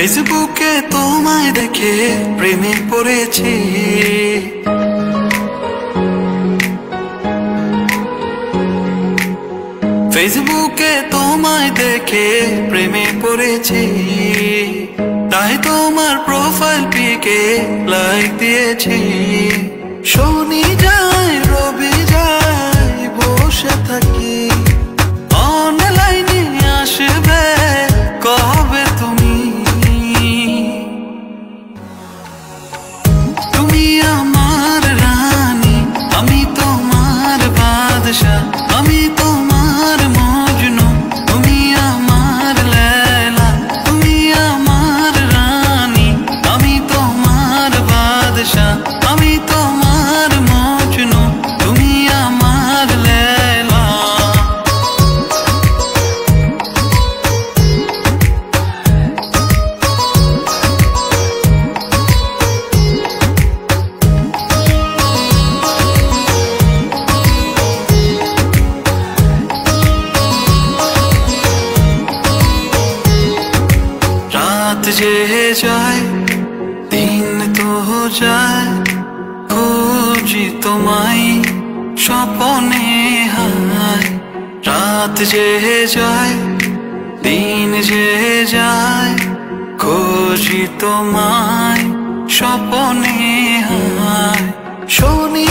ফেসবুকে তোমায় দেখে প্রেমে পড়েছি, ফেসবুকে তোমায় দেখে প্রেমে পড়েছি, তাই তোমার প্রোফাইল পিকে লাইক দিয়েছি। শনি যায় রবি যায় বসে থাকি, অনলাইনে আসবে কবে তুমি? তুমি আমার রানী, আমি তোমার বাদশা, আমি তোমার মজনু, তুমি আমার লেলা। তুমি আমার রানী, আমি তোমার বাদশা, আমি তোমার মজনু, তুমি আমার লেলা। রাত যে যায় দিন তো যায়, খুঁজি তোমায় স্বপনে হায়। রাত যে যায় দিন যে যায়, খুঁজি তোমায় স্বপনে হায়। শনি